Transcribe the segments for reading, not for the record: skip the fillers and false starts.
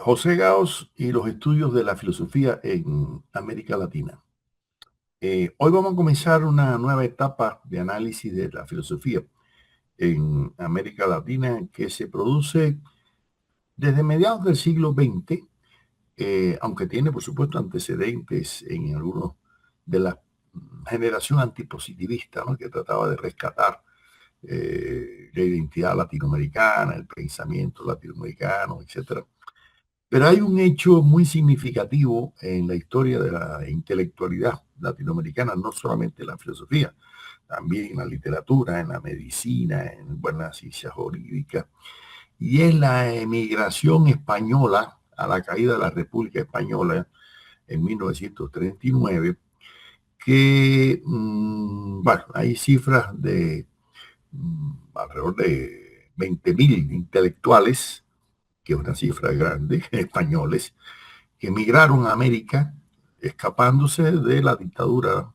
José Gauss y los estudios de la filosofía en América Latina. Hoy vamos a comenzar una nueva etapa de análisis de la filosofía en América Latina que se produce desde mediados del siglo XX, aunque tiene, por supuesto, antecedentes en algunos de la generación antipositivista, ¿no?, que trataba de rescatar la identidad latinoamericana, el pensamiento latinoamericano, etcétera. Pero hay un hecho muy significativo en la historia de la intelectualidad latinoamericana, no solamente en la filosofía, también en la literatura, en la medicina, en buenas ciencias jurídicas, y es la emigración española a la caída de la República Española en 1939, que, bueno, hay cifras de alrededor de 20.000 intelectuales, que es una cifra grande, españoles, que emigraron a América escapándose de la dictadura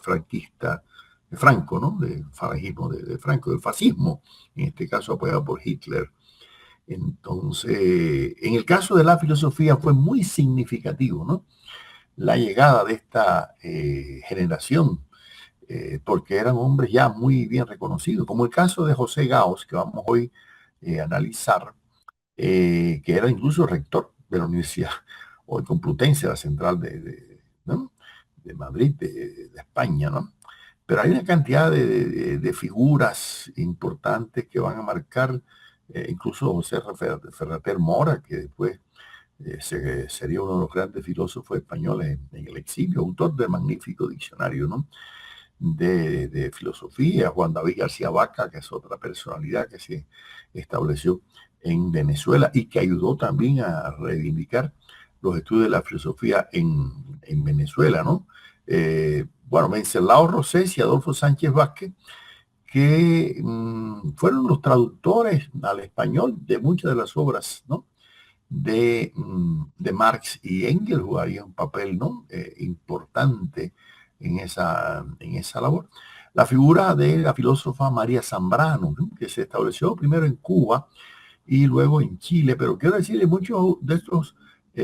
franquista de Franco, ¿no? Del falangismo de Franco, del fascismo, en este caso apoyado por Hitler. Entonces, en el caso de la filosofía fue muy significativo, ¿no?, la llegada de esta generación, porque eran hombres ya muy bien reconocidos, como el caso de José Gauss, que vamos hoy a analizar, que era incluso rector de la Universidad o de Complutense, la central ¿no?, de Madrid, de España, ¿no? Pero hay una cantidad de figuras importantes que van a marcar, incluso José Ferrater Mora, que después sería uno de los grandes filósofos españoles en el exilio, autor de magnífico diccionario, ¿no?, de filosofía. Juan David García Vaca, que es otra personalidad que se estableció en Venezuela y que ayudó también a reivindicar los estudios de la filosofía en Venezuela, ¿no? Bueno, Wenceslao Rosés y Adolfo Sánchez Vázquez, que fueron los traductores al español de muchas de las obras, ¿no?, de Marx y Engels. Jugaría un papel, ¿no?, importante en esa labor. La figura de la filósofa María Zambrano, ¿no?, que se estableció primero en Cuba y luego en Chile, pero quiero decirle, muchos de estos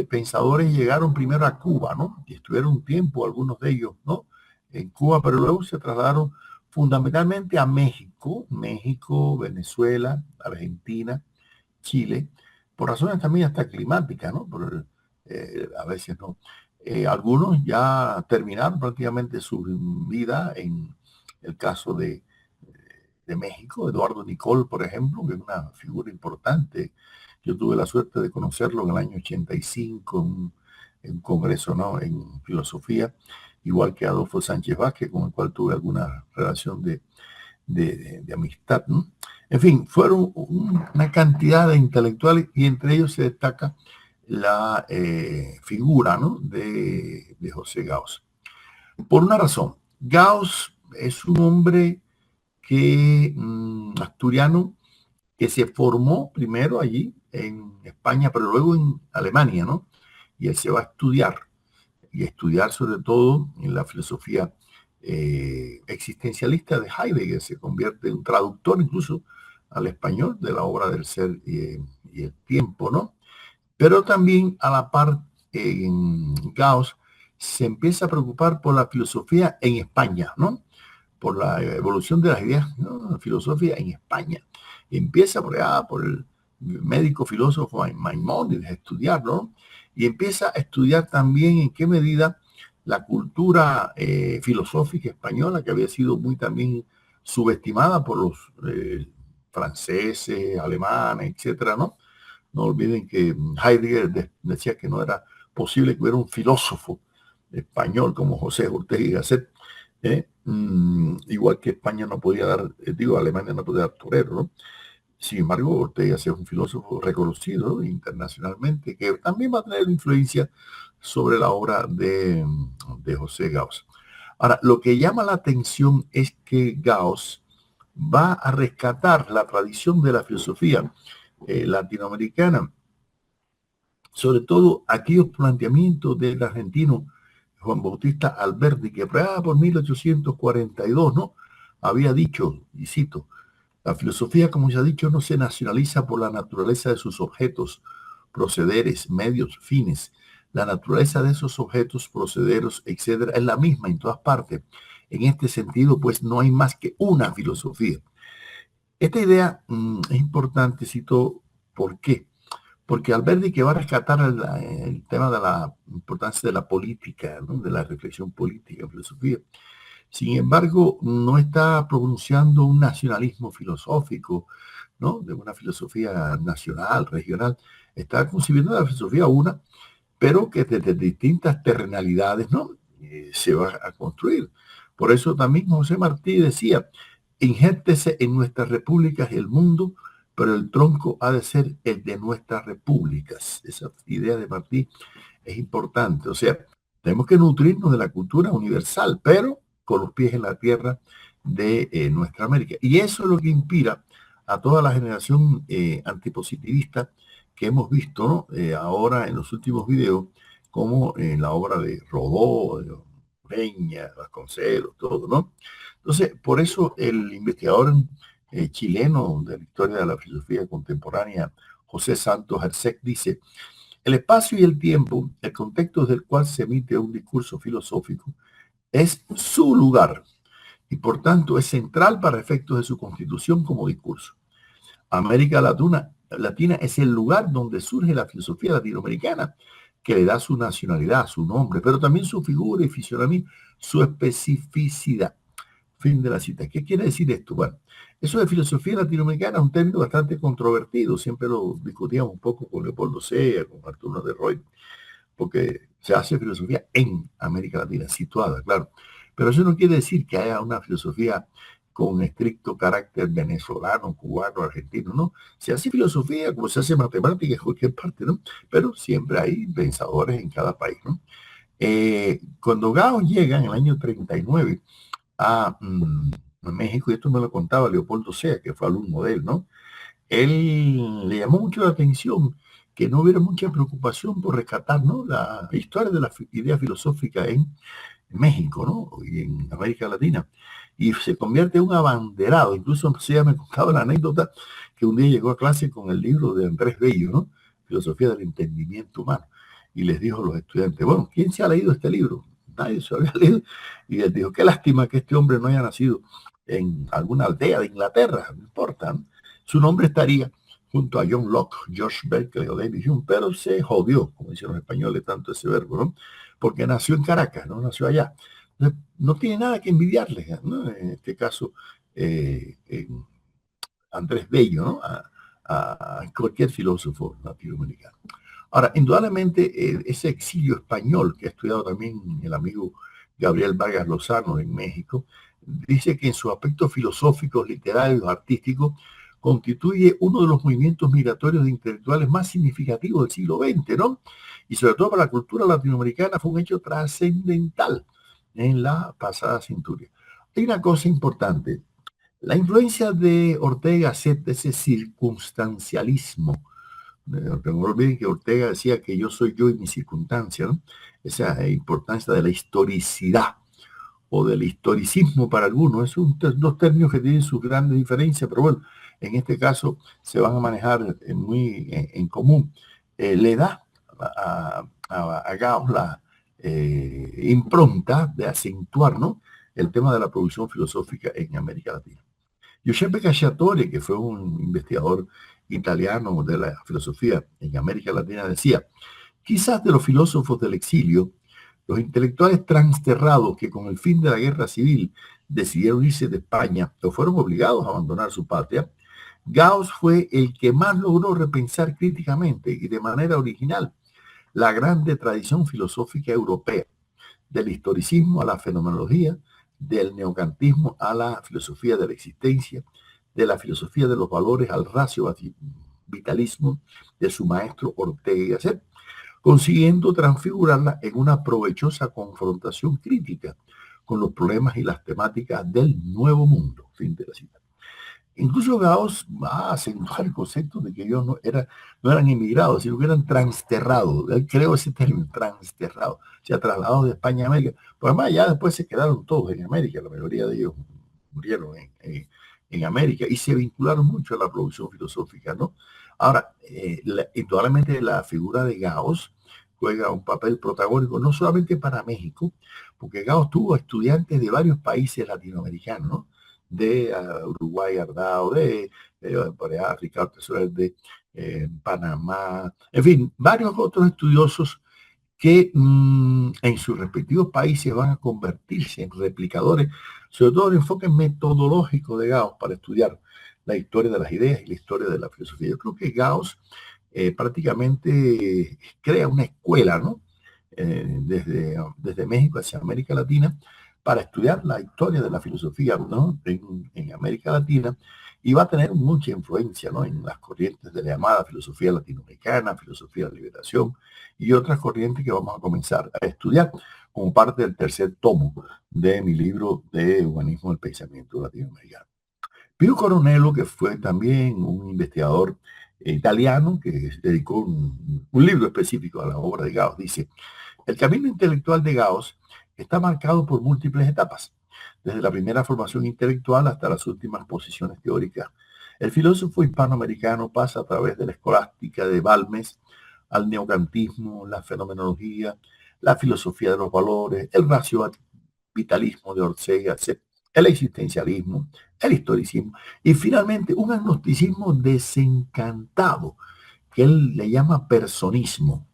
pensadores llegaron primero a Cuba, ¿no?, y estuvieron un tiempo, algunos de ellos, ¿no?, en Cuba, pero luego se trasladaron fundamentalmente a México, Venezuela, Argentina, Chile, por razones también hasta climáticas, ¿no? A veces no. Algunos ya terminaron prácticamente su vida. En el caso de México, Eduardo Nicol, por ejemplo, que es una figura importante. Yo tuve la suerte de conocerlo en el año 85 en un congreso, ¿no?, en filosofía, igual que Adolfo Sánchez Vázquez, con el cual tuve alguna relación de amistad, ¿no? En fin, fueron una cantidad de intelectuales y entre ellos se destaca la figura, ¿no?, de José Gauss. Por una razón, Gauss es un hombre asturiano, que se formó primero allí en España, pero luego en Alemania, ¿no? Y él se va a estudiar, y a estudiar sobre todo en la filosofía existencialista de Heidegger. Se convierte en un traductor incluso al español de la obra del ser y el tiempo, ¿no? Pero también a la par, Gauss se empieza a preocupar por la filosofía en España, ¿no?, por la evolución de las ideas, ¿no?, la filosofía en España. Empieza por allá, por el médico filósofo Maimónides, a estudiarlo, ¿no?, y empieza a estudiar también en qué medida la cultura filosófica española, que había sido muy también subestimada por los franceses, alemanes, etcétera, ¿no? No olviden que Heidegger decía que no era posible que hubiera un filósofo español como José Ortega y Gasset, igual que España no podía dar, Alemania no podía dar torero, ¿no? Sin embargo, Ortega es un filósofo reconocido internacionalmente, que también va a tener influencia sobre la obra de José Gauss. Ahora, lo que llama la atención es que Gauss va a rescatar la tradición de la filosofía latinoamericana, sobre todo aquellos planteamientos del argentino Juan Bautista Alberdi, que por 1842, ¿no?, había dicho, y cito: la filosofía, como ya ha dicho, no se nacionaliza por la naturaleza de sus objetos, procederes, medios, fines. La naturaleza de esos objetos, procederos, etcétera, es la misma en todas partes. En este sentido, pues no hay más que una filosofía. Esta idea es importante, cito, ¿por qué? Porque Alberti, que va a rescatar el tema de la importancia de la política, ¿no? De la reflexión política, filosofía. Sin embargo, no está pronunciando un nacionalismo filosófico, ¿no? De una filosofía nacional, regional. Está concibiendo la filosofía una, pero que desde distintas terrenalidades, ¿no? Se va a construir. Por eso también José Martí decía, injértese en nuestras repúblicas el mundo, pero el tronco ha de ser el de nuestras repúblicas. Esa idea de Martí es importante. O sea, tenemos que nutrirnos de la cultura universal, pero con los pies en la tierra de nuestra América. Y eso es lo que inspira a toda la generación antipositivista que hemos visto, ¿no? Ahora en los últimos videos, como en la obra de Rodó, de Peña, Vasconcelos, todo, ¿no? Entonces, por eso el investigador chileno de la historia de la filosofía contemporánea, José Santos Hersek, dice, el espacio y el tiempo, el contexto desde el cual se emite un discurso filosófico, es su lugar y por tanto es central para efectos de su constitución como discurso. América Latina es el lugar donde surge la filosofía latinoamericana, que le da su nacionalidad, su nombre, pero también su figura y fisonomía, su especificidad. Fin de la cita. ¿Qué quiere decir esto? Bueno, eso de filosofía latinoamericana es un término bastante controvertido. Siempre lo discutíamos un poco con Leopoldo Sea, con Arturo de Roy, porque se hace filosofía en América Latina, situada, claro. Pero eso no quiere decir que haya una filosofía con estricto carácter venezolano, cubano, argentino, ¿no? Se hace filosofía como se hace matemática en cualquier parte, ¿no? Pero siempre hay pensadores en cada país, ¿no? Cuando Gao llega en el año 39 a México, y esto me lo contaba Leopoldo Sea, que fue alumno de él, ¿no? Él le llamó mucho la atención que no hubiera mucha preocupación por rescatar, ¿no? La historia de la idea filosófica en México, ¿no? Y en América Latina. Y se convierte en un abanderado. Incluso Sea me contaba la anécdota que un día llegó a clase con el libro de Andrés Bello, ¿no? Filosofía del entendimiento humano. Y les dijo a los estudiantes, bueno, ¿quién se ha leído este libro? Nadie se había leído. Y les dijo, qué lástima que este hombre no haya nacido en alguna aldea de Inglaterra, no importa, ¿no? Su nombre estaría junto a John Locke, George Berkeley o David Hume, pero se jodió, como dicen los españoles, tanto ese verbo, ¿no? Porque nació en Caracas, no nació allá. No tiene nada que envidiarle, ¿no? En este caso, Andrés Bello, ¿no? A cualquier filósofo latinoamericano. Ahora, indudablemente, ese exilio español que ha estudiado también el amigo Gabriel Vargas Lozano en México, dice que en sus aspectos filosóficos, literarios, artísticos, constituye uno de los movimientos migratorios de intelectuales más significativos del siglo XX, ¿no? Y sobre todo para la cultura latinoamericana fue un hecho trascendental en la pasada centuria. Hay una cosa importante, la influencia de Ortega Set, ese circunstancialismo. No olviden que Ortega decía que yo soy yo y mi circunstancia, ¿no? Esa importancia de la historicidad o del historicismo para algunos. Es dos términos que tienen sus grandes diferencias, pero bueno, en este caso se van a manejar muy en común. Le da a Gauss la impronta de acentuar, ¿no? El tema de la producción filosófica en América Latina. Giuseppe Cacciatore, que fue un investigador italiano de la filosofía en América Latina, decía, quizás de los filósofos del exilio, los intelectuales transterrados que con el fin de la guerra civil decidieron irse de España o fueron obligados a abandonar su patria, Gauss fue el que más logró repensar críticamente y de manera original la grande tradición filosófica europea, del historicismo a la fenomenología, del neocantismo a la filosofía de la existencia, de la filosofía de los valores al racio-vitalismo de su maestro Ortega y Gasset, consiguiendo transfigurarla en una provechosa confrontación crítica con los problemas y las temáticas del nuevo mundo. Fin de la cita. Incluso Gauss va a acentuar el concepto de que ellos no eran inmigrados, sino que eran transterrados. Él creó ese término, transterrados, o sea, trasladados de España a América. Pero además ya después se quedaron todos en América, la mayoría de ellos murieron en América y se vincularon mucho a la producción filosófica, ¿no? Ahora, indudablemente la figura de Gauss juega un papel protagónico no solamente para México, porque Gauss tuvo estudiantes de varios países latinoamericanos, ¿no? De Uruguay, Ardao, por allá, Ricardo Tesorer de Panamá, en fin, varios otros estudiosos que en sus respectivos países van a convertirse en replicadores, sobre todo el enfoque metodológico de Gauss para estudiar la historia de las ideas y la historia de la filosofía. Yo creo que Gauss prácticamente crea una escuela, ¿no? Desde México hacia América Latina para estudiar la historia de la filosofía, ¿no? En América Latina, y va a tener mucha influencia, ¿no? En las corrientes de la llamada filosofía latinoamericana, filosofía de la liberación y otras corrientes que vamos a comenzar a estudiar como parte del tercer tomo de mi libro de Humanismo del Pensamiento Latinoamericano. Pío Coronello, que fue también un investigador italiano que dedicó un libro específico a la obra de Gauss, dice: el camino intelectual de Gauss está marcado por múltiples etapas, desde la primera formación intelectual hasta las últimas posiciones teóricas. El filósofo hispanoamericano pasa a través de la escolástica de Balmes al neocantismo, la fenomenología, la filosofía de los valores, el racio-vitalismo de Ortega, el existencialismo, el historicismo y finalmente un agnosticismo desencantado que él le llama personismo.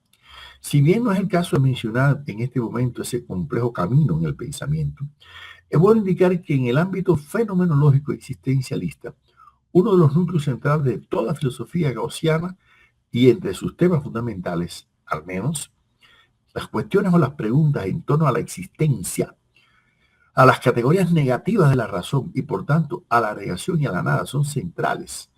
Si bien no es el caso de mencionar en este momento ese complejo camino en el pensamiento, es bueno indicar que en el ámbito fenomenológico existencialista, uno de los núcleos centrales de toda filosofía gaussiana y entre sus temas fundamentales, al menos, las cuestiones o las preguntas en torno a la existencia, a las categorías negativas de la razón y por tanto a la negación y a la nada son centrales.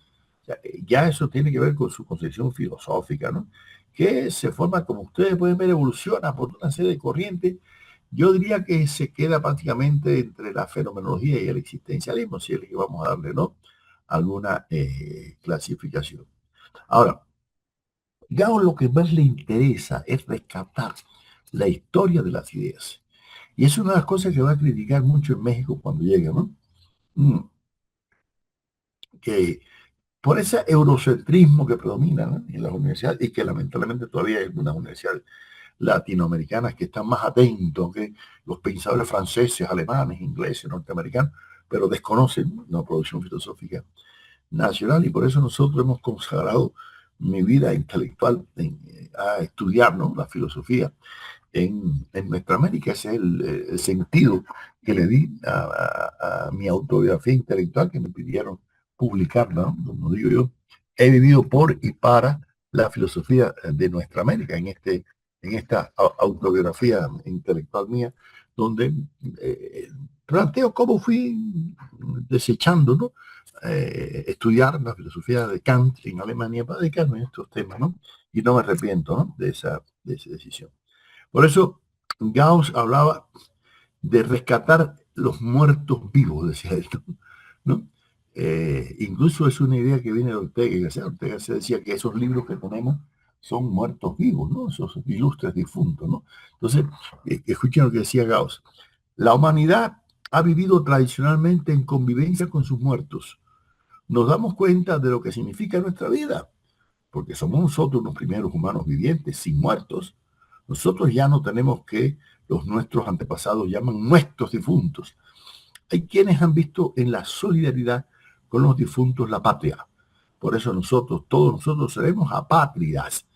O sea, ya eso tiene que ver con su concepción filosófica, ¿no? Que se forma, como ustedes pueden ver, evoluciona por una serie de corrientes. Yo diría que se queda prácticamente entre la fenomenología y el existencialismo, si es que vamos a darle, ¿no? Alguna clasificación. Ahora, Gao lo que más le interesa es rescatar la historia de las ideas. Y es una de las cosas que va a criticar mucho en México cuando llegue, ¿no? Mm, Que por ese eurocentrismo que predomina, ¿no? En las universidades y que lamentablemente todavía hay algunas universidades latinoamericanas que están más atentos que los pensadores franceses, alemanes, ingleses, norteamericanos, pero desconocen la producción filosófica nacional y por eso nosotros hemos consagrado mi vida intelectual a estudiar, ¿no? La filosofía en nuestra América. Ese es el sentido que le di a mi autobiografía intelectual que me pidieron publicarla, ¿no? Como digo yo, he vivido por y para la filosofía de nuestra América en esta autobiografía intelectual mía, donde eh, planteo cómo fui desechando, ¿no? Estudiar la filosofía de Kant en Alemania para dedicarme a estos temas, ¿no? Y no me arrepiento, ¿no? De esa decisión. Por eso Gauss hablaba de rescatar los muertos vivos, decía él, ¿no? Incluso es una idea que viene de Ortega y Gasset. Ortega se decía que esos libros que tenemos son muertos vivos, ¿no? Esos ilustres difuntos, ¿no? Entonces, escuchen lo que decía Gauss. La humanidad ha vivido tradicionalmente en convivencia con sus muertos. Nos damos cuenta de lo que significa nuestra vida, porque somos nosotros los primeros humanos vivientes, sin muertos. Nosotros ya no tenemos que los nuestros antepasados llaman nuestros difuntos. Hay quienes han visto en la solidaridad con los difuntos la patria. Por eso nosotros, todos nosotros seremos apátridas.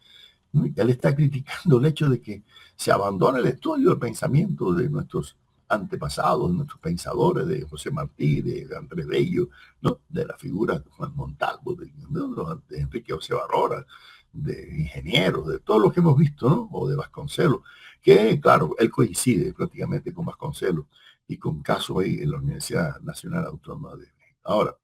¿No? Él está criticando el hecho de que se abandona el estudio del pensamiento de nuestros antepasados, de nuestros pensadores, de José Martí, de Andrés Bello, ¿no? De la figura de Juan Montalvo, de Enrique José Barrora, de ingenieros, de todos los que hemos visto, ¿no? O de Vasconcelos, que claro, él coincide prácticamente con Vasconcelos y con casos ahí en la Universidad Nacional Autónoma de México. Ahora,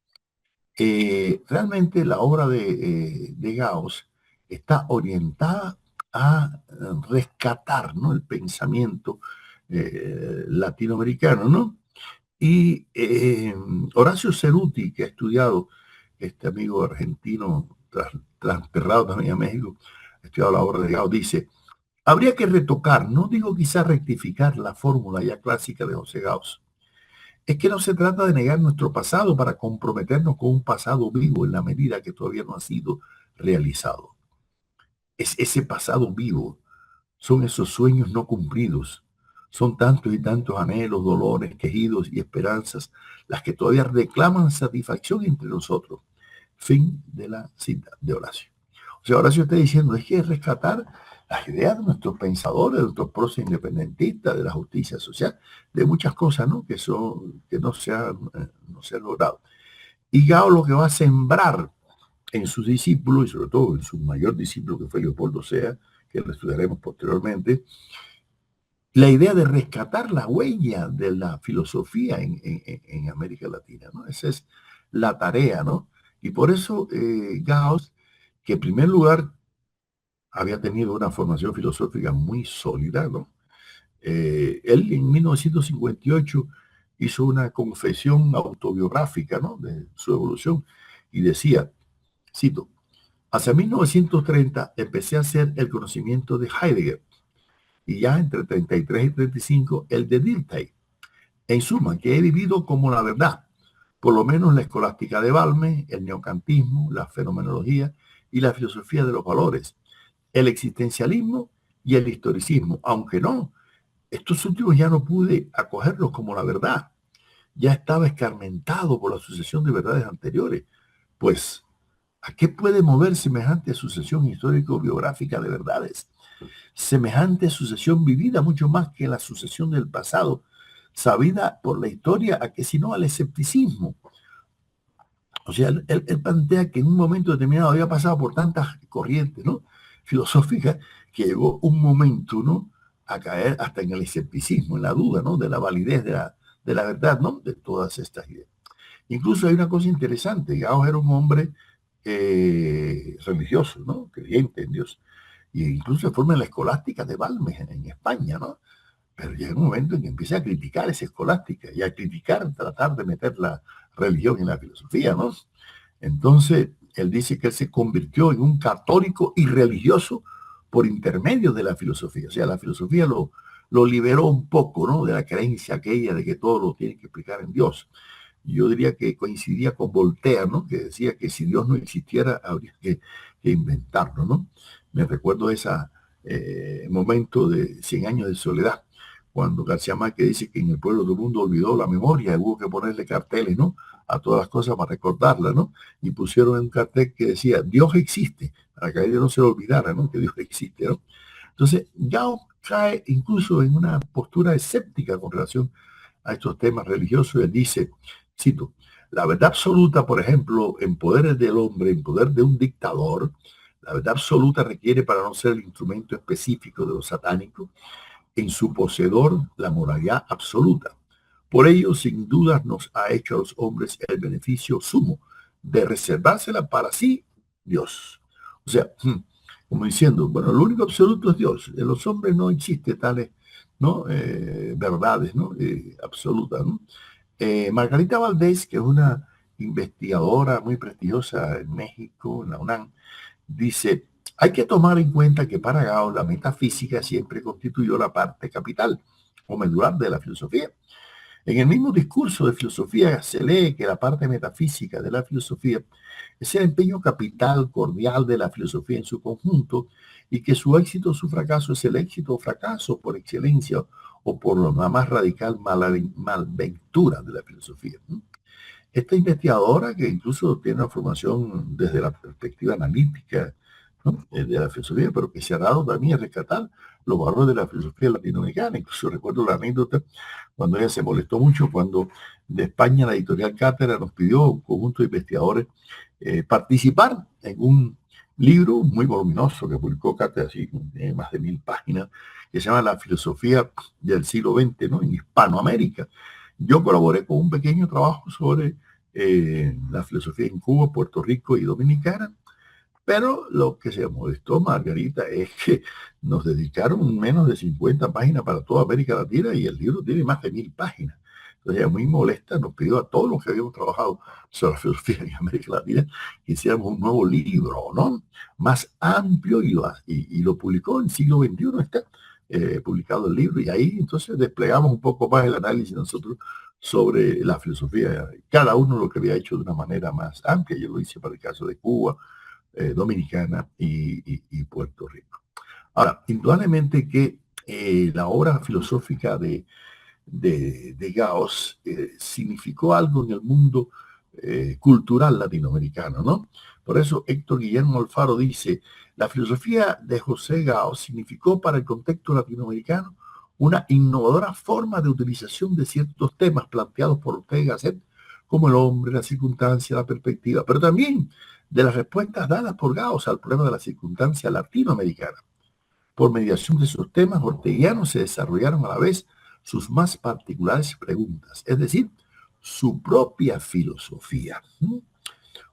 realmente la obra de Gauss está orientada a rescatar, ¿no? El pensamiento latinoamericano, ¿no? Y Horacio Ceruti, que ha estudiado, este amigo argentino, transterrado también a México, ha estudiado la obra de Gauss, dice: habría que retocar, no digo quizás rectificar la fórmula ya clásica de José Gauss. Es que no se trata de negar nuestro pasado para comprometernos con un pasado vivo en la medida que todavía no ha sido realizado. Es ese pasado vivo, son esos sueños no cumplidos, son tantos y tantos anhelos, dolores, quejidos y esperanzas las que todavía reclaman satisfacción entre nosotros. Fin de la cita de Horacio. O sea, Horacio está diciendo, es que rescatar las ideas de nuestros pensadores, de nuestros próceres independentistas, de la justicia social, de muchas cosas, ¿no? Que no se han logrado. Y Gao lo que va a sembrar en sus discípulos, y sobre todo en su mayor discípulo, que fue Leopoldo Sea, que lo estudiaremos posteriormente, la idea de rescatar la huella de la filosofía en América Latina, ¿no? Esa es la tarea, ¿no? Y por eso Gauss, que en primer lugar había tenido una formación filosófica muy sólida, ¿no? Él en 1958 hizo una confesión autobiográfica, ¿no? De su evolución y decía, cito, hacia 1930 empecé a hacer el conocimiento de Heidegger y ya entre 33 y 35 el de Dilthey. En suma, que he vivido como la verdad, por lo menos la escolástica de Balme, el neocantismo, la fenomenología y la filosofía de los valores, el existencialismo y el historicismo, aunque no, estos últimos ya no pude acogerlos como la verdad, ya estaba escarmentado por la sucesión de verdades anteriores, pues, ¿a qué puede mover semejante sucesión histórico-biográfica de verdades? Semejante sucesión vivida mucho más que la sucesión del pasado, sabida por la historia, a que sino al escepticismo. O sea, él plantea que en un momento determinado había pasado por tantas corrientes, ¿no? Filosóficas, que llegó un momento, ¿no? A caer hasta en el escepticismo, en la duda, ¿no? De la validez de la verdad, ¿no? De todas estas ideas. Incluso hay una cosa interesante, Gauss era un hombre religioso, ¿no? Creyente en Dios. Y incluso se forma en la escolástica de Balmes en España, ¿no? Pero llega un momento en que empieza a criticar esa escolástica y a criticar, tratar de meter la religión en la filosofía, ¿no? Entonces, él dice que él se convirtió en un católico y religioso por intermedio de la filosofía. O sea, la filosofía lo liberó un poco, ¿no? De la creencia aquella de que todo lo tiene que explicar en Dios. Yo diría que coincidía con Voltaire, ¿no? Que decía que si Dios no existiera, habría que inventarlo, ¿no? Me recuerdo ese momento de 100 años de soledad, cuando García Márquez dice que en el pueblo del mundo olvidó la memoria, hubo que ponerle carteles, ¿no? A todas las cosas para recordarla, ¿no? Y pusieron un cartel que decía, Dios existe, para que a ellos no se lo olvidara, ¿no? Que Dios existe, ¿no? Entonces, Gao cae incluso en una postura escéptica con relación a estos temas religiosos. Él dice, cito, la verdad absoluta, por ejemplo, en poderes del hombre, en poder de un dictador, la verdad absoluta requiere, para no ser el instrumento específico de lo satánico, en su poseedor la moralidad absoluta. Por ello, sin duda, nos ha hecho a los hombres el beneficio sumo de reservársela para sí Dios. O sea, como diciendo, bueno, lo único absoluto es Dios. En los hombres no existe tales, ¿no? Verdades, ¿no? Absolutas, ¿no? Margarita Valdés, que es una investigadora muy prestigiosa en México, en la UNAM, dice, hay que tomar en cuenta que para Gauss la metafísica siempre constituyó la parte capital o medular de la filosofía. En el mismo discurso de filosofía se lee que la parte metafísica de la filosofía es el empeño capital cordial de la filosofía en su conjunto y que su éxito o su fracaso es el éxito o fracaso por excelencia o por la más radical malventura de la filosofía. Esta investigadora, que incluso tiene una formación desde la perspectiva analítica, ¿no? De la filosofía, pero que se ha dado también a rescatar los valores de la filosofía latinoamericana. Incluso recuerdo la anécdota cuando ella se molestó mucho cuando de España la editorial Cátedra nos pidió un conjunto de investigadores participar en un libro muy voluminoso que publicó Cátedra, así, más de 1000 páginas, que se llama La filosofía del siglo XX, ¿no? En Hispanoamérica. Yo colaboré con un pequeño trabajo sobre la filosofía en Cuba, Puerto Rico y Dominicana, pero lo que se molestó Margarita es que nos dedicaron menos de 50 páginas para toda América Latina y el libro tiene más de 1000 páginas. Entonces ella muy molesta nos pidió a todos los que habíamos trabajado sobre la filosofía en América Latina que hiciéramos un nuevo libro, ¿no? Más amplio y lo publicó en siglo XXI, está publicado el libro y ahí entonces desplegamos un poco más el análisis nosotros sobre la filosofía. Cada uno lo que había hecho de una manera más amplia. Yo lo hice para el caso de Cuba, Dominicana y Puerto Rico. Ahora, indudablemente que la obra filosófica de Gauss significó algo en el mundo cultural latinoamericano, ¿no? Por eso Héctor Guillermo Alfaro dice, la filosofía de José Gauss significó para el contexto latinoamericano una innovadora forma de utilización de ciertos temas planteados por Ortega y Gasset, como el hombre, la circunstancia, la perspectiva, pero también de las respuestas dadas por Gauss al problema de la circunstancia latinoamericana. Por mediación de sus temas orteguianos se desarrollaron a la vez sus más particulares preguntas, es decir, su propia filosofía.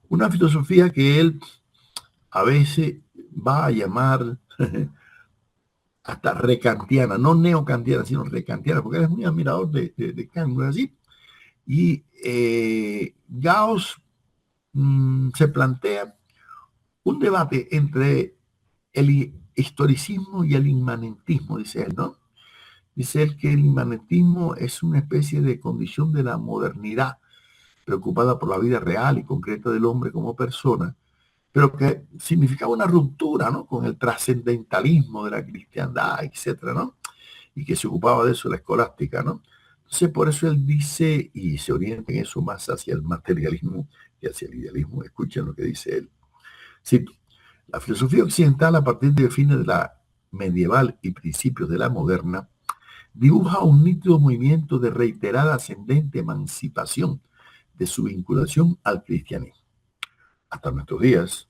Una filosofía que él a veces va a llamar hasta rekantiana, no neocantiana, sino rekantiana, porque él es muy admirador de Kant, ¿no es así? Y Gauss se plantea un debate entre el historicismo y el inmanentismo, dice él, ¿no? Dice él que el inmanentismo es una especie de condición de la modernidad, preocupada por la vida real y concreta del hombre como persona, pero que significaba una ruptura, ¿no? Con el trascendentalismo de la cristiandad, etcétera, ¿no? Y que se ocupaba de eso la escolástica, ¿no? Entonces, por eso él dice, y se orienta en eso más hacia el materialismo que hacia el idealismo. Escuchen lo que dice él. Cito, la filosofía occidental, a partir de fines de la medieval y principios de la moderna, dibuja un nítido movimiento de reiterada ascendente emancipación de su vinculación al cristianismo. Hasta nuestros días,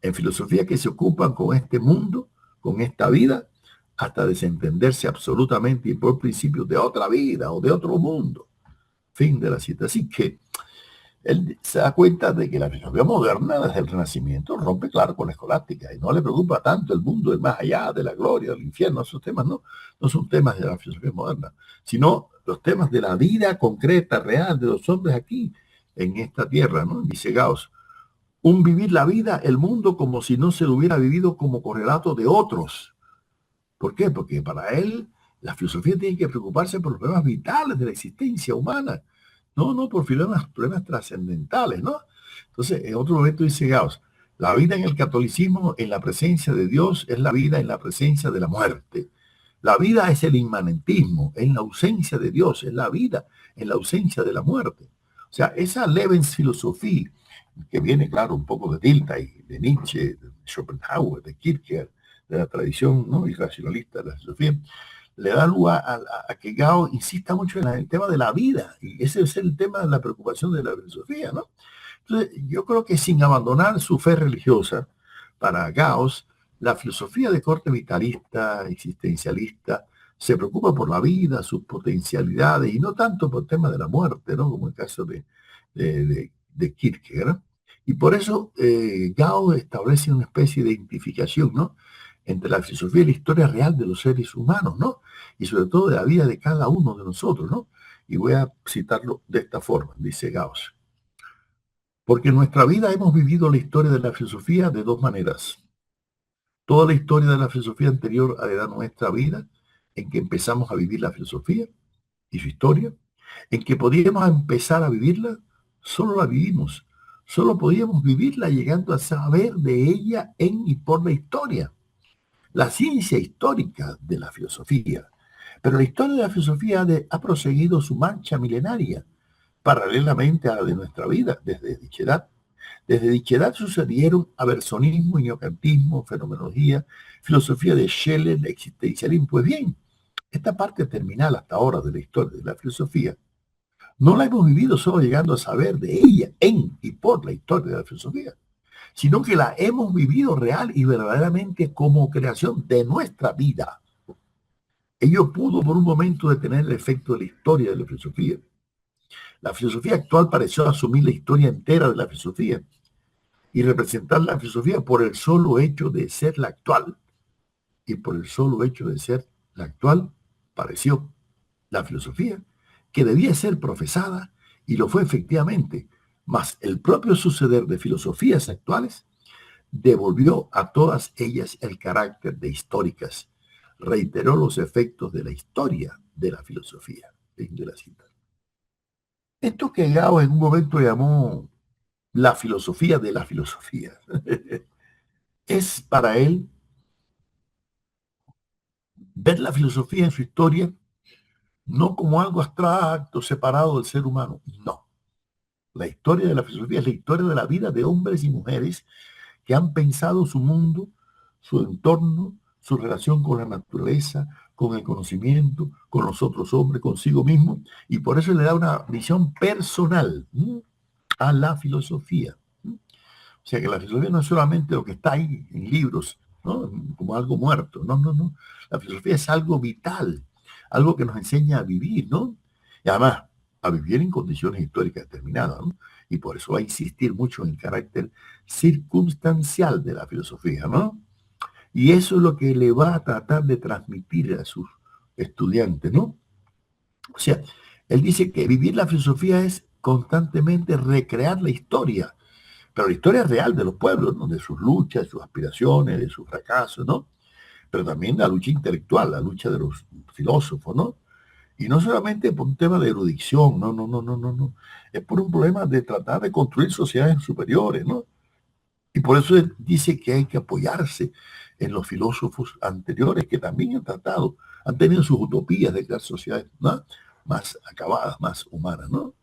en filosofía que se ocupan con este mundo, con esta vida, hasta desentenderse absolutamente y por principios de otra vida o de otro mundo. Fin de la cita. Así que él se da cuenta de que la filosofía moderna desde el Renacimiento rompe, claro, con la escolástica y no le preocupa tanto el mundo del más allá, de la gloria, del infierno. Esos temas no son temas de la filosofía moderna, sino los temas de la vida concreta, real, de los hombres aquí, en esta tierra, ¿no? Dice Gauss, un vivir la vida, el mundo, como si no se lo hubiera vivido como correlato de otros. ¿Por qué? Porque para él la filosofía tiene que preocuparse por los problemas vitales de la existencia humana. No por problemas trascendentales, ¿no? Entonces, en otro momento dice Gauss, la vida en el catolicismo, en la presencia de Dios, es la vida en la presencia de la muerte. La vida es el inmanentismo, en la ausencia de Dios, es la vida en la ausencia de la muerte. O sea, esa Lebensfilosofía, que viene, claro, un poco de Dilthey, de Nietzsche, de Schopenhauer, de Kierkegaard, de la tradición, ¿no?, irracionalista de la filosofía, le da lugar a que Gauss insista mucho en el tema de la vida, y ese es el tema de la preocupación de la filosofía, ¿no? Entonces, yo creo que sin abandonar su fe religiosa, para Gauss, la filosofía de corte vitalista, existencialista, se preocupa por la vida, sus potencialidades, y no tanto por el tema de la muerte, ¿no? Como el caso de Kierkegaard. Y por eso Gauss establece una especie de identificación, ¿no?, entre la filosofía y la historia real de los seres humanos, ¿no? Y sobre todo de la vida de cada uno de nosotros, ¿no? Y voy a citarlo de esta forma, dice Gauss. Porque en nuestra vida hemos vivido la historia de la filosofía de dos maneras. Toda la historia de la filosofía anterior a la edad nuestra vida, en que empezamos a vivir la filosofía y su historia, en que podíamos empezar a vivirla, solo la vivimos. Solo podíamos vivirla llegando a saber de ella en y por la historia. La ciencia histórica de la filosofía. Pero la historia de la filosofía ha proseguido su marcha milenaria, paralelamente a la de nuestra vida, desde dicha edad. Desde dicha edad sucedieron aversionismo, neocantismo, fenomenología, filosofía de Schiller, existencialismo. Pues bien, esta parte terminal hasta ahora de la historia de la filosofía, no la hemos vivido solo llegando a saber de ella en y por la historia de la filosofía, sino que la hemos vivido real y verdaderamente como creación de nuestra vida. Ello pudo por un momento detener el efecto de la historia de la filosofía. La filosofía actual pareció asumir la historia entera de la filosofía y representar la filosofía por el solo hecho de ser la actual. Y por el solo hecho de ser la actual, pareció la filosofía que debía ser profesada, y lo fue efectivamente, mas el propio suceder de filosofías actuales devolvió a todas ellas el carácter de históricas, reiteró los efectos de la historia de la filosofía. Fin de la cita. Esto que Gauss en un momento llamó la filosofía de la filosofía, es para él ver la filosofía en su historia no como algo abstracto, separado del ser humano. No. La historia de la filosofía es la historia de la vida de hombres y mujeres que han pensado su mundo, su entorno, su relación con la naturaleza, con el conocimiento, con los otros hombres, consigo mismo, y por eso le da una visión personal a la filosofía. O sea que la filosofía no es solamente lo que está ahí en libros, ¿no? Como algo muerto. No, no, no. La filosofía es algo vital, algo que nos enseña a vivir, ¿no? Y además, a vivir en condiciones históricas determinadas, ¿no? Y por eso va a insistir mucho en el carácter circunstancial de la filosofía, ¿no? Y eso es lo que le va a tratar de transmitir a sus estudiantes, ¿no? O sea, él dice que vivir la filosofía es constantemente recrear la historia, pero la historia real de los pueblos, ¿no? De sus luchas, sus aspiraciones, de sus fracasos, ¿no? Pero también la lucha intelectual, la lucha de los filósofos, ¿no? Y no solamente por un tema de erudición, no, no, no, no, no, no. Es por un problema de tratar de construir sociedades superiores, ¿no? Y por eso él dice que hay que apoyarse en los filósofos anteriores que también han tratado, han tenido sus utopías de crear sociedades, ¿no? Más acabadas, más humanas, ¿no?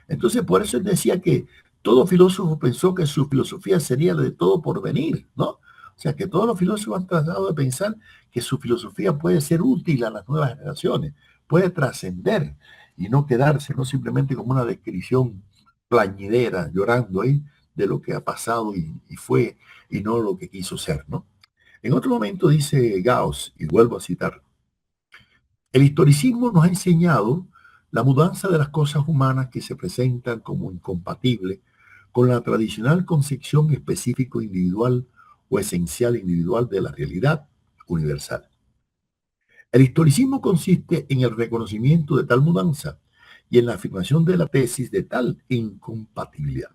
Entonces, por eso él decía que todo filósofo pensó que su filosofía sería de todo por venir, ¿no? O sea, que todos los filósofos han tratado de pensar que su filosofía puede ser útil a las nuevas generaciones, puede trascender y no quedarse, no simplemente como una descripción plañidera, llorando ahí de lo que ha pasado y fue y no lo que quiso ser, ¿no? En otro momento dice Gauss, y vuelvo a citar, el historicismo nos ha enseñado la mudanza de las cosas humanas que se presentan como incompatibles con la tradicional concepción específico individual o esencial individual de la realidad universal. El historicismo consiste en el reconocimiento de tal mudanza y en la afirmación de la tesis de tal incompatibilidad.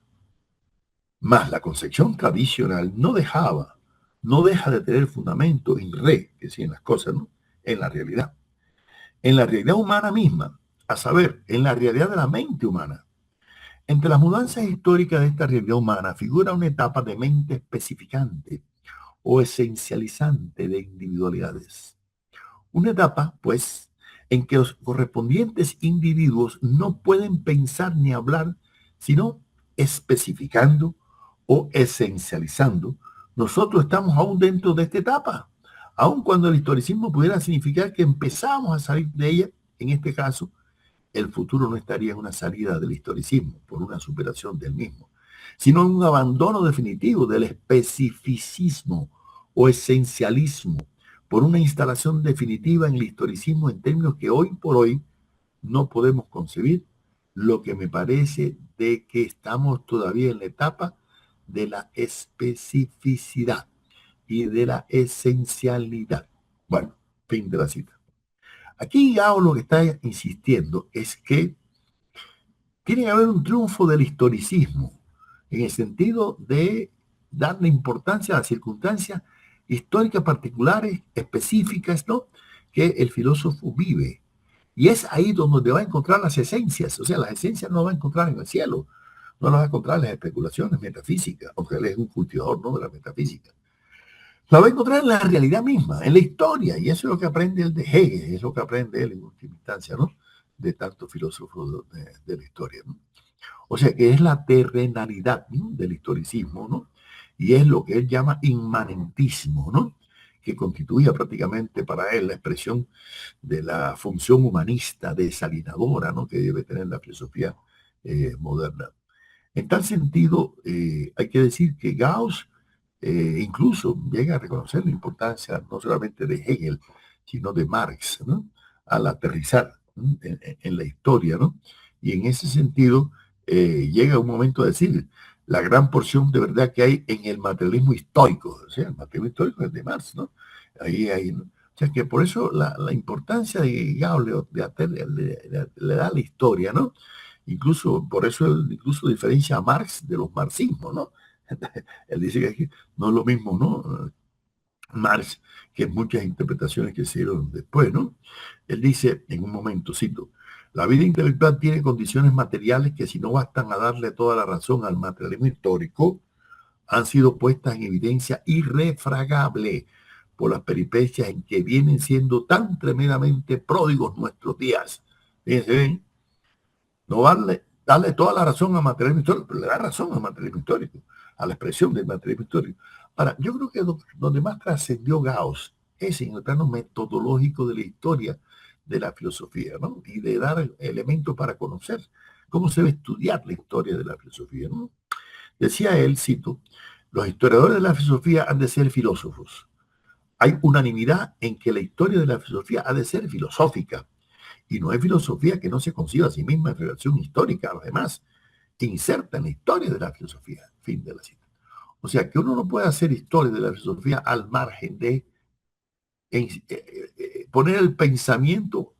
Mas la concepción tradicional no deja de tener fundamento en re, que decían las cosas, ¿no? En la realidad. En la realidad humana misma, a saber, en la realidad de la mente humana. Entre las mudanzas históricas de esta realidad humana figura una etapa de mente especificante o esencializante de individualidades. Una etapa, pues, en que los correspondientes individuos no pueden pensar ni hablar, sino especificando o esencializando. Nosotros estamos aún dentro de esta etapa, aun cuando el historicismo pudiera significar que empezamos a salir de ella, en este caso, el futuro no estaría en una salida del historicismo, por una superación del mismo, sino en un abandono definitivo del especificismo o esencialismo, por una instalación definitiva en el historicismo en términos que hoy por hoy no podemos concebir, lo que me parece de que estamos todavía en la etapa de la especificidad y de la esencialidad. Bueno, fin de la cita. Aquí Gao lo que está insistiendo es que tiene que haber un triunfo del historicismo, en el sentido de darle importancia a las circunstancias históricas particulares, específicas, ¿no? Que el filósofo vive. Y es ahí donde va a encontrar las esencias. O sea, las esencias no las va a encontrar en el cielo, no las va a encontrar en las especulaciones metafísicas, porque él es un cultivador, ¿no? De la metafísica. La va a encontrar en la realidad misma, en la historia, y eso es lo que aprende él de Hegel, es lo que aprende él en última instancia, ¿no? De tantos filósofos de la historia, ¿no? O sea, que es la terrenalidad, ¿no? Del historicismo, ¿no? Y es lo que él llama inmanentismo, ¿no? Que constituía prácticamente para él la expresión de la función humanista desalinadora, ¿no? Que debe tener la filosofía moderna. En tal sentido, hay que decir que Gauss incluso llega a reconocer la importancia no solamente de Hegel, sino de Marx, ¿no? Al aterrizar, ¿no? En la historia, ¿no? Y en ese sentido, llega un momento de decir la gran porción de verdad que hay en el materialismo histórico, o sea, el materialismo histórico es de Marx, ¿no? Ahí hay, ¿no? O sea, que por eso la importancia de Gauss le da la historia, ¿no? Incluso, por eso él incluso diferencia a Marx de los marxismos, ¿no? Él dice que no es lo mismo, ¿no? Marx, que muchas interpretaciones que se hicieron después, ¿no? Él dice, en un momento, cito, la vida intelectual tiene condiciones materiales que si no bastan a darle toda la razón al materialismo histórico, han sido puestas en evidencia irrefragable por las peripecias en que vienen siendo tan tremendamente pródigos nuestros días. Fíjense bien, no darle toda la razón al materialismo histórico, pero le da razón al materialismo histórico, a la expresión del materialismo histórico. Ahora, yo creo que donde más trascendió Gauss es en el plano metodológico de la historia de la filosofía, ¿no? Y de dar elementos para conocer cómo se debe estudiar la historia de la filosofía, ¿no? Decía él, cito, los historiadores de la filosofía han de ser filósofos. Hay unanimidad en que la historia de la filosofía ha de ser filosófica. Y no hay filosofía que no se conciba a sí misma en relación histórica a los demás, que inserta en la historia de la filosofía. Fin de la cita. O sea, que uno no puede hacer historia de la filosofía al margen de poner el pensamiento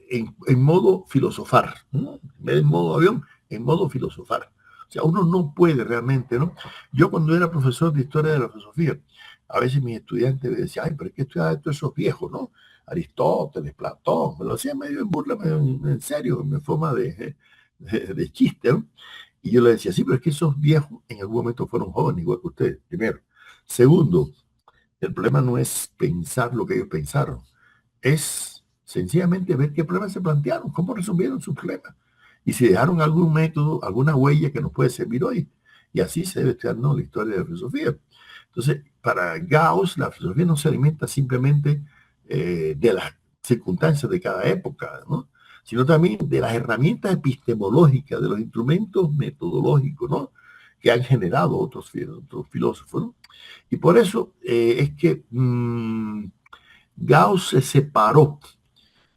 en modo filosofar, ¿no? En modo avión, en modo filosofar. O sea, uno no puede realmente, ¿no? Yo cuando era profesor de historia de la filosofía, a veces mis estudiantes me decían, ay, pero es que estudiar esto esos viejos, ¿no? Aristóteles, Platón, me lo hacía medio en burla, medio en serio, en forma de chiste, ¿no? Y yo le decía, sí, pero es que esos viejos en algún momento fueron jóvenes, igual que ustedes, primero. Segundo, el problema no es pensar lo que ellos pensaron, es sencillamente ver qué problemas se plantearon, cómo resolvieron sus problemas. Y si dejaron algún método, alguna huella que nos puede servir hoy. Y así se debe estudiar, ¿no?, la historia de la filosofía. Entonces, para Gauss, la filosofía no se alimenta simplemente de las circunstancias de cada época, ¿no?, sino también de las herramientas epistemológicas, de los instrumentos metodológicos, ¿no?, que han generado otros filósofos, ¿no? Y por eso es que Gauss se separó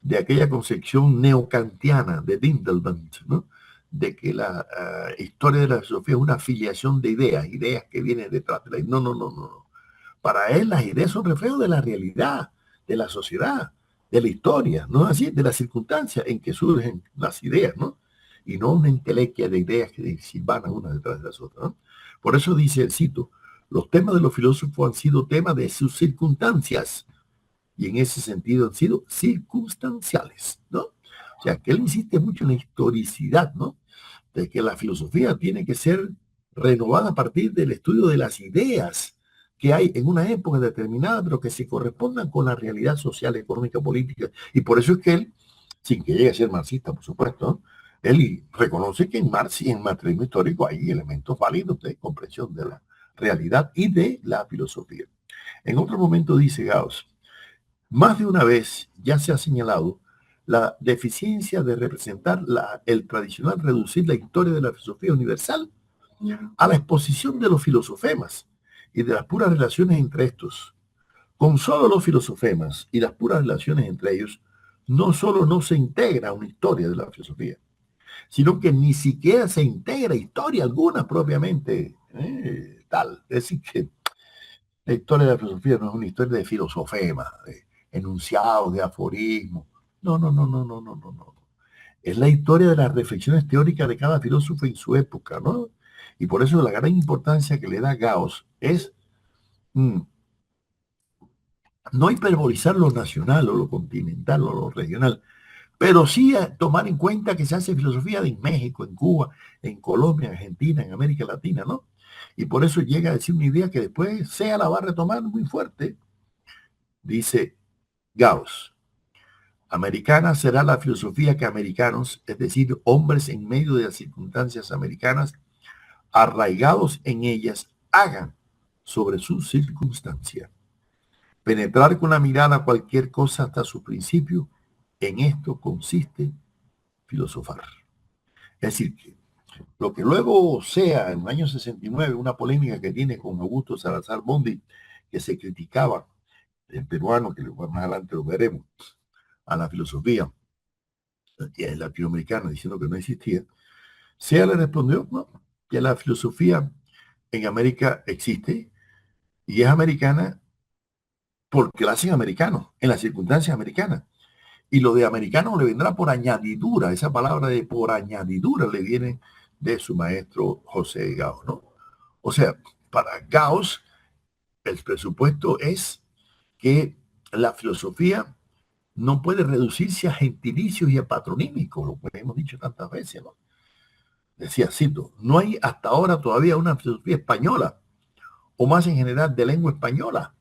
de aquella concepción neocantiana de Dindelband, ¿no?, de que la historia de la filosofía es una filiación de ideas, ideas que vienen detrás de la... No, no, no, no, no. Para él las ideas son reflejos de la realidad, de la sociedad, de la historia, ¿no? Así, de las circunstancias en que surgen las ideas, ¿no? Y no una entelequia de ideas que silvanan unas detrás de las otras, ¿no? Por eso dice, cito, los temas de los filósofos han sido temas de sus circunstancias y en ese sentido han sido circunstanciales, ¿no? O sea, que él insiste mucho en la historicidad, ¿no?, de que la filosofía tiene que ser renovada a partir del estudio de las ideas que hay en una época determinada, pero que se correspondan con la realidad social, económica, política. Y por eso es que él, sin que llegue a ser marxista, por supuesto, ¿no?, él reconoce que en Marx y en materialismo histórico hay elementos válidos de comprensión de la realidad y de la filosofía. En otro momento dice Gauss, más de una vez ya se ha señalado la deficiencia de representar el tradicional reducir la historia de la filosofía universal a la exposición de los filosofemas y de las puras relaciones entre estos. Con solo los filosofemas y las puras relaciones entre ellos, no solo no se integra una historia de la filosofía, sino que ni siquiera se integra historia alguna propiamente tal. Es decir, que la historia de la filosofía no es una historia de filosofema, de enunciados, de aforismos. No, no, no, no, no, no, no, no. Es la historia de las reflexiones teóricas de cada filósofo en su época, ¿no? Y por eso la gran importancia que le da Gauss es no hiperbolizar lo nacional o lo continental o lo regional, pero sí tomar en cuenta que se hace filosofía en México, en Cuba, en Colombia, en Argentina, en América Latina, ¿no? Y por eso llega a decir una idea que después sea la va a retomar muy fuerte. Dice Gauss, americana será la filosofía que americanos, es decir, hombres en medio de las circunstancias americanas, arraigados en ellas, hagan sobre su circunstancia. Penetrar con la mirada cualquier cosa hasta su principio, en esto consiste filosofar. Es decir, que lo que luego sea en el año 69 una polémica que tiene con Augusto Salazar Bondi, que se criticaba, el peruano, que más adelante lo veremos, a la filosofía latinoamericana diciendo que no existía, Sea le respondió, no, que la filosofía en América existe y es americana porque la hacen americanos, en las circunstancias americanas. Y lo de americano le vendrá por añadidura, esa palabra de por añadidura le viene de su maestro José Gauss, ¿no? O sea, para Gauss, el presupuesto es que la filosofía no puede reducirse a gentilicios y a patronímicos, lo que hemos dicho tantas veces, ¿no? Decía, cito, no hay hasta ahora todavía una filosofía española o más en general de lengua española,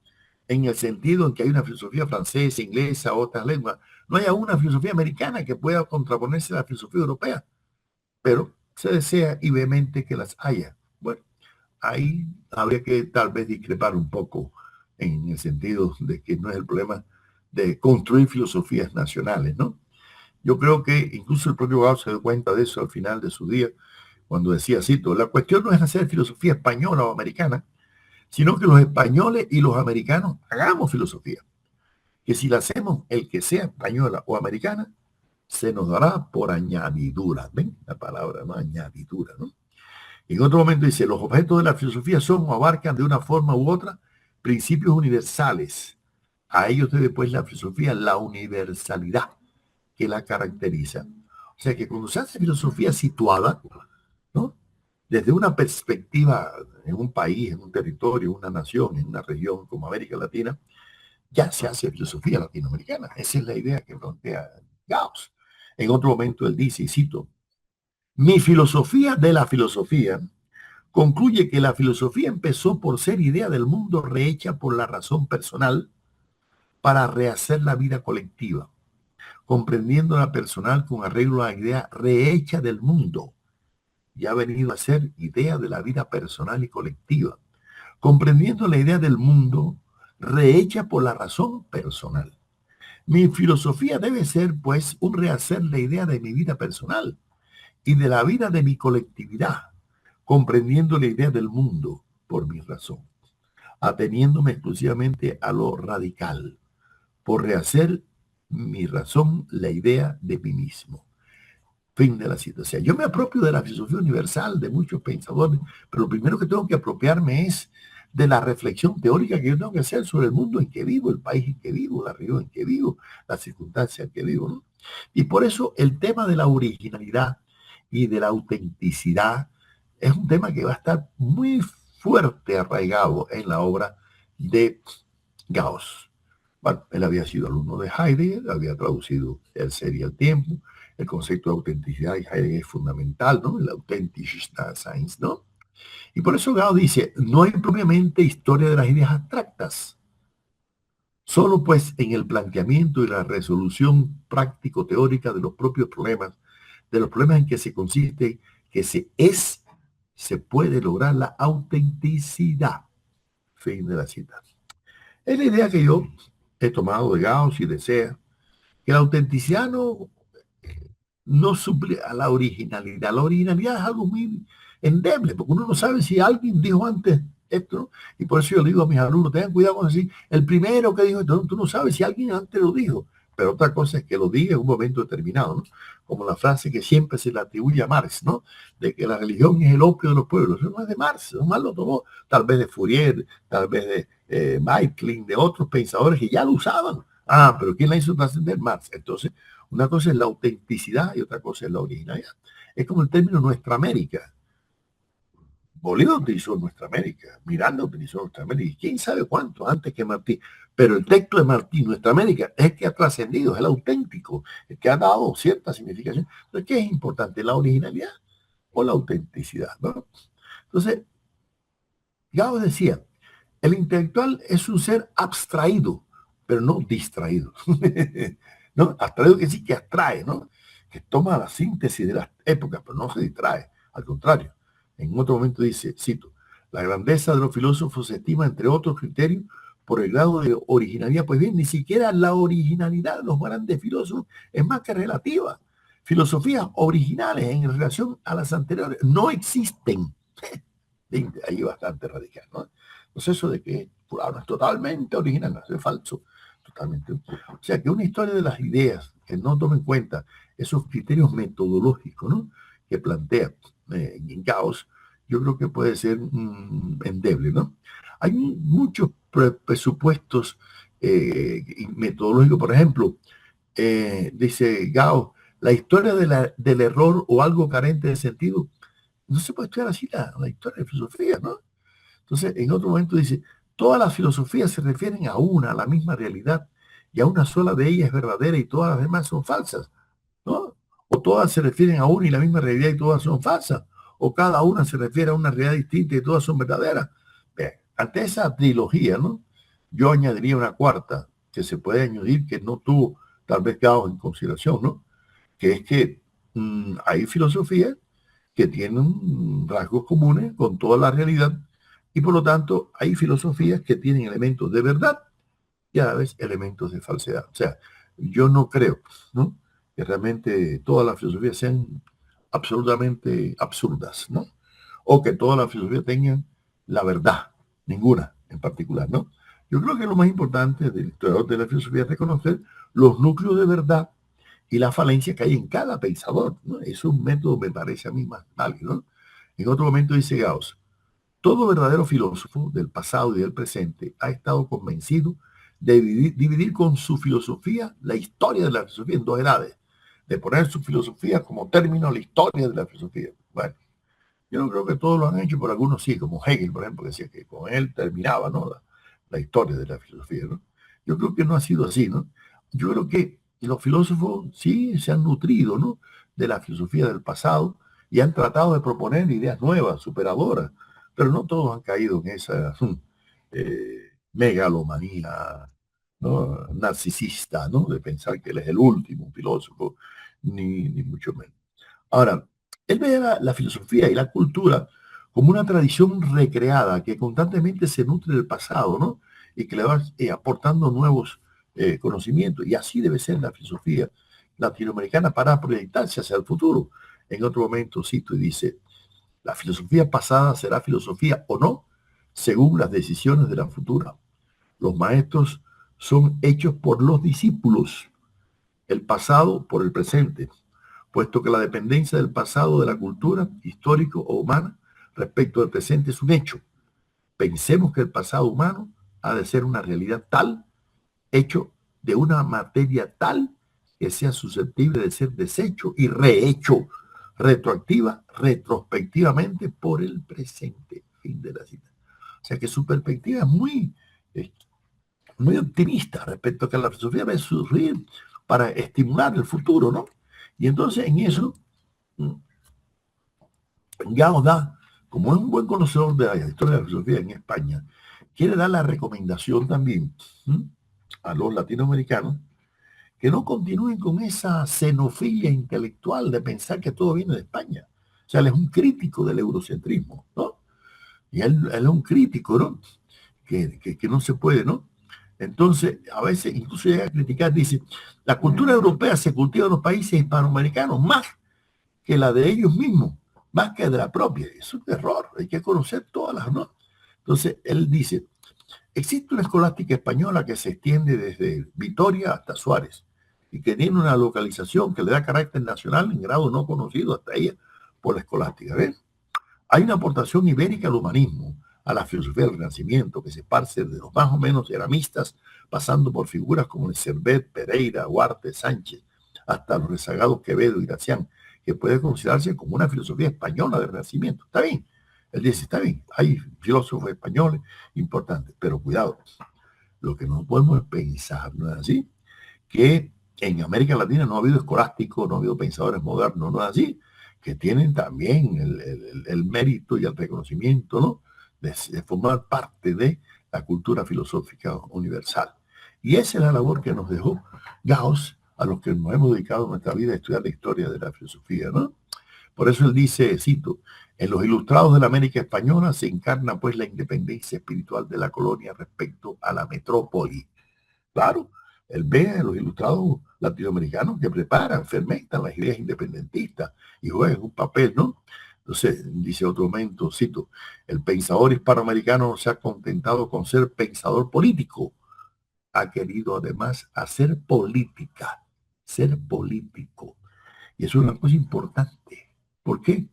en el sentido en que hay una filosofía francesa, inglesa, otras lenguas. No hay aún una filosofía americana que pueda contraponerse a la filosofía europea, pero se desea y vehemente que las haya. Bueno, ahí habría que tal vez discrepar un poco en el sentido de que no es el problema de construir filosofías nacionales, ¿no? Yo creo que incluso el propio Gauss se dio cuenta de eso al final de su día, cuando decía, cito, la cuestión no es hacer filosofía española o americana, sino que los españoles y los americanos hagamos filosofía. Que si la hacemos, el que sea española o americana, se nos dará por añadidura. ¿Ven? La palabra, ¿no? Añadidura, ¿no? En otro momento dice, los objetos de la filosofía son o abarcan de una forma u otra principios universales. A ellos debe pues la filosofía la universalidad que la caracteriza. O sea que cuando se hace filosofía situada, ¿no? Desde una perspectiva en un país, en un territorio, en una nación, en una región como América Latina, ya se hace filosofía latinoamericana. Esa es la idea que plantea Gauss. En otro momento él dice, y cito, mi filosofía de la filosofía concluye que la filosofía empezó por ser idea del mundo rehecha por la razón personal para rehacer la vida colectiva, comprendiendo la personal con arreglo a la idea rehecha del mundo, y ha venido a ser idea de la vida personal y colectiva, comprendiendo la idea del mundo rehecha por la razón personal. Mi filosofía debe ser, pues, un rehacer la idea de mi vida personal y de la vida de mi colectividad, comprendiendo la idea del mundo por mi razón, ateniéndome exclusivamente a lo radical, por rehacer mi razón la idea de mí mismo. Fin de la situación. Yo me apropio de la filosofía universal de muchos pensadores, pero lo primero que tengo que apropiarme es de la reflexión teórica que yo tengo que hacer sobre el mundo en que vivo, el país en que vivo, la región en que vivo, las circunstancias en que vivo, ¿no? Y por eso el tema de la originalidad y de la autenticidad es un tema que va a estar muy fuerte arraigado en la obra de Gauss. Bueno, él había sido alumno de Heidegger, había traducido El ser y el tiempo, el concepto de autenticidad de Heidegger es fundamental, ¿no? El Authentischsein, ¿no? Y por eso Gauss dice, no hay propiamente historia de las ideas abstractas, solo pues en el planteamiento y la resolución práctico-teórica de los propios problemas, de los problemas en que se consiste, que se puede lograr la autenticidad. Fin de la cita. Es la idea que yo he tomado de Gauss y desea, que la autenticidad no suple a la originalidad. La originalidad es algo muy endeble, porque uno no sabe si alguien dijo antes esto, ¿no? Y por eso yo digo a mis alumnos, tengan cuidado con decir, el primero que dijo esto, ¿no? Tú no sabes si alguien antes lo dijo, pero otra cosa es que lo diga en un momento determinado, ¿no? Como la frase que siempre se le atribuye a Marx, ¿no? De que la religión es el opio de los pueblos. Eso no es de Marx, eso más lo tomó tal vez de Fourier, tal vez de Meitling, de otros pensadores que ya lo usaban. Ah, pero ¿quién la hizo trascender? Marx. Entonces, una cosa es la autenticidad y otra cosa es la originalidad. Es como el término Nuestra América. Bolívar utilizó Nuestra América, Miranda utilizó Nuestra América, y quién sabe cuánto antes que Martí. Pero el texto de Martí, Nuestra América, es el que ha trascendido, es el auténtico, el que ha dado cierta significación. Entonces, ¿qué es importante? ¿La originalidad o la autenticidad? ¿No? Entonces, Gauss decía, el intelectual es un ser abstraído, pero no distraído. ¿No? Abstraído que sí que abstrae, ¿no? Que toma la síntesis de las épocas, pero no se distrae. Al contrario, en otro momento dice, cito, la grandeza de los filósofos se estima, entre otros criterios, por el grado de originalidad. Pues bien, ni siquiera la originalidad de los grandes filósofos es más que relativa. Filosofías originales en relación a las anteriores no existen. Ahí bastante radical, ¿no? Entonces eso de que fulano es totalmente original, no, eso es falso, totalmente. O sea, que una historia de las ideas que no toma en cuenta esos criterios metodológicos, ¿no? Que plantea Gauss, yo creo que puede ser endeble, ¿no? Hay muchos presupuestos metodológicos, por ejemplo, dice Gauss, la historia del error o algo carente de sentido no se puede estudiar así la historia de filosofía, ¿no? Entonces, en otro momento dice, todas las filosofías se refieren a la misma realidad, y a una sola de ellas es verdadera y todas las demás son falsas, ¿no? O todas se refieren a una y la misma realidad y todas son falsas, o cada una se refiere a una realidad distinta y todas son verdaderas. Bien, ante esa trilogía, ¿no? Yo añadiría una cuarta, que se puede añadir, que no tuvo tal vez Gauss en consideración, ¿no? Que es que hay filosofías que tienen rasgos comunes con toda la realidad y por lo tanto hay filosofías que tienen elementos de verdad y a la vez elementos de falsedad. O sea, yo no creo, ¿no? Que realmente todas las filosofías sean absolutamente absurdas, ¿no? O que todas las filosofías tengan la verdad, ninguna en particular, ¿no? Yo creo que lo más importante del historiador de la filosofía es reconocer los núcleos de verdad y la falencia que hay en cada pensador, ¿no? Es un método, me parece a mí, más válido, ¿no? En otro momento dice Gauss, todo verdadero filósofo del pasado y del presente ha estado convencido de dividir con su filosofía la historia de la filosofía en dos edades, de poner su filosofía como término a la historia de la filosofía. Bueno, yo no creo que todos lo han hecho, por algunos sí, como Hegel, por ejemplo, que decía que con él terminaba, ¿no? La historia de la filosofía, ¿no? Yo creo que no ha sido así, ¿no? Yo creo que los filósofos sí se han nutrido, ¿no? De la filosofía del pasado y han tratado de proponer ideas nuevas, superadoras, pero no todos han caído en esa megalomanía, ¿no? Narcisista, ¿no? De pensar que él es el último filósofo, ni mucho menos. Ahora, él ve la filosofía y la cultura como una tradición recreada que constantemente se nutre del pasado, ¿no? Y que le va aportando nuevos conocimientos. Y así debe ser la filosofía latinoamericana para proyectarse hacia el futuro. En otro momento cito y dice, la filosofía pasada será filosofía o no, según las decisiones de la futura. Los maestros son hechos por los discípulos, el pasado por el presente, puesto que la dependencia del pasado de la cultura, histórico o humana, respecto al presente es un hecho. Pensemos que el pasado humano ha de ser una realidad tal, hecho de una materia tal, que sea susceptible de ser deshecho y rehecho retrospectivamente por el presente. Fin de la cita. O sea que su perspectiva es eh, muy optimista respecto a que la filosofía va a surgir para estimular el futuro, ¿no? Y entonces en eso mm, Gauss da, como es un buen conocedor de la historia de la filosofía en España, quiere dar la recomendación también a los latinoamericanos que no continúen con esa xenofilia intelectual de pensar que todo viene de España. O sea, él es un crítico del eurocentrismo, ¿no? Y él es un crítico, ¿no? Que no se puede, ¿no? Entonces, a veces incluso llega a criticar, dice, la cultura europea se cultiva en los países hispanoamericanos más que la de ellos mismos, más que de la propia. Es un error, hay que conocer todas las, ¿no? Entonces, él dice, existe una escolástica española que se extiende desde Vitoria hasta Suárez y que tiene una localización que le da carácter nacional en grado no conocido hasta ella por la escolástica. ¿Ves? Hay una aportación ibérica al humanismo, a la filosofía del Renacimiento, que se esparce de los más o menos eramistas, pasando por figuras como el Servet, Pereira, Huarte, Sánchez, hasta los rezagados Quevedo y Gracián, que puede considerarse como una filosofía española del Renacimiento. Está bien, él dice, está bien, hay filósofos españoles importantes, pero cuidado, lo que no podemos pensar, ¿no es así? Que en América Latina no ha habido escolásticos, no ha habido pensadores modernos, no es así, que tienen también el mérito y el reconocimiento, ¿no? De formar parte de la cultura filosófica universal. Y esa es la labor que nos dejó Gauss, a los que nos hemos dedicado nuestra vida a estudiar la historia de la filosofía, ¿no? Por eso él dice, cito, en los ilustrados de la América Española se encarna pues la independencia espiritual de la colonia respecto a la metrópoli. Claro, él ve a los ilustrados latinoamericanos que preparan, fermentan las ideas independentistas y juegan un papel, ¿no? Entonces, dice otro momento, cito, el pensador hispanoamericano se ha contentado con ser pensador político, ha querido además hacer política, ser político. Y eso es una cosa importante. ¿Por qué?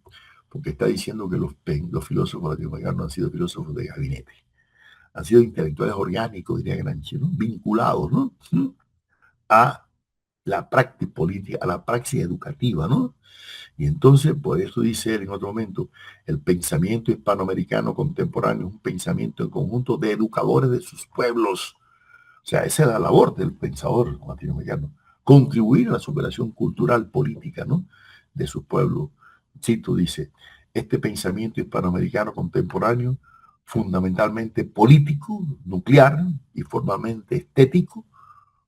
Porque está diciendo que los filósofos latinoamericanos han sido filósofos de gabinete, han sido intelectuales orgánicos, diría Gramsci, ¿no? Vinculados, ¿no? A la práctica política, a la praxis educativa, ¿no? Y entonces, por eso dice él en otro momento, el pensamiento hispanoamericano contemporáneo es un pensamiento en conjunto de educadores de sus pueblos. O sea, esa es la labor del pensador latinoamericano, contribuir a la superación cultural, política, ¿no? De sus pueblos. Cito, dice, este pensamiento hispanoamericano contemporáneo fundamentalmente político, nuclear y formalmente estético,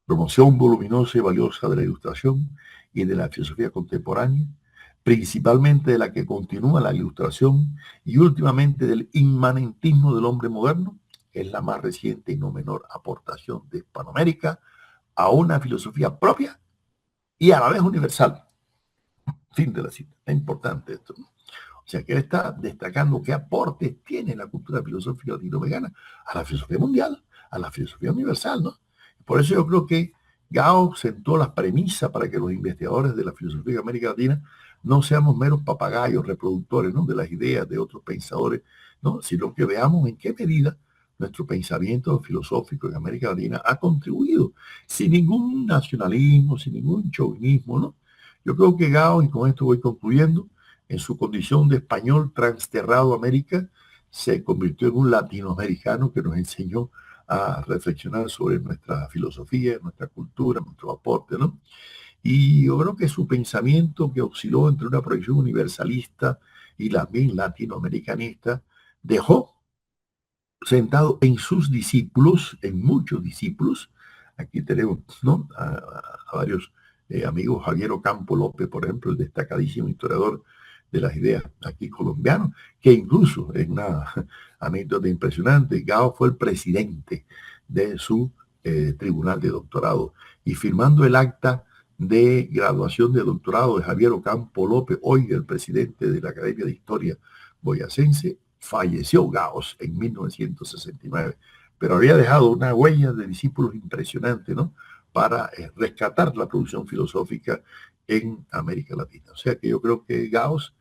promoción voluminosa y valiosa de la ilustración y de la filosofía contemporánea, principalmente de la que continúa la ilustración y últimamente del inmanentismo del hombre moderno, es la más reciente y no menor aportación de Hispanoamérica a una filosofía propia y a la vez universal. Fin de la cita. Es importante esto, ¿no? O sea, que él está destacando qué aportes tiene la cultura filosófica latinoamericana a la filosofía mundial, a la filosofía universal, ¿no? Por eso yo creo que Gao sentó las premisas para que los investigadores de la filosofía de América Latina no seamos meros papagayos reproductores, ¿no?, de las ideas de otros pensadores, ¿no?, sino que veamos en qué medida nuestro pensamiento filosófico en América Latina ha contribuido, sin ningún nacionalismo, sin ningún chauvinismo, ¿no? Yo creo que Gao, y con esto voy concluyendo, en su condición de español transterrado a América, se convirtió en un latinoamericano que nos enseñó a reflexionar sobre nuestra filosofía, nuestra cultura, nuestro aporte, ¿no? Y yo creo que su pensamiento, que osciló entre una proyección universalista y también latinoamericanista, dejó sentado en sus discípulos, en muchos discípulos. Aquí tenemos, ¿no?, a varios amigos. Javier Ocampo López, por ejemplo, el destacadísimo historiador de las ideas aquí colombiano, que incluso en una anécdota impresionante, Gao fue el presidente de su tribunal de doctorado, y firmando el acta de graduación de doctorado de Javier Ocampo López, hoy el presidente de la Academia de Historia Boyacense, falleció Gauss en 1969, pero había dejado una huella de discípulos impresionante, ¿no?, para rescatar la producción filosófica en América Latina. O sea que yo creo que Gauss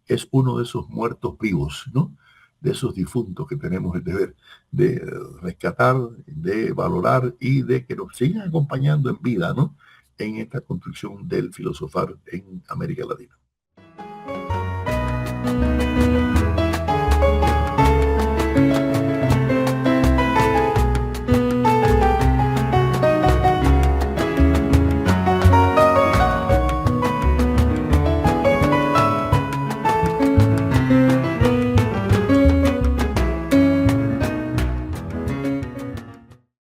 es uno de esos muertos vivos, ¿no?, de esos difuntos que tenemos el deber de rescatar, de valorar y de que nos sigan acompañando en vida, ¿no?, en esta construcción del filosofar en América Latina.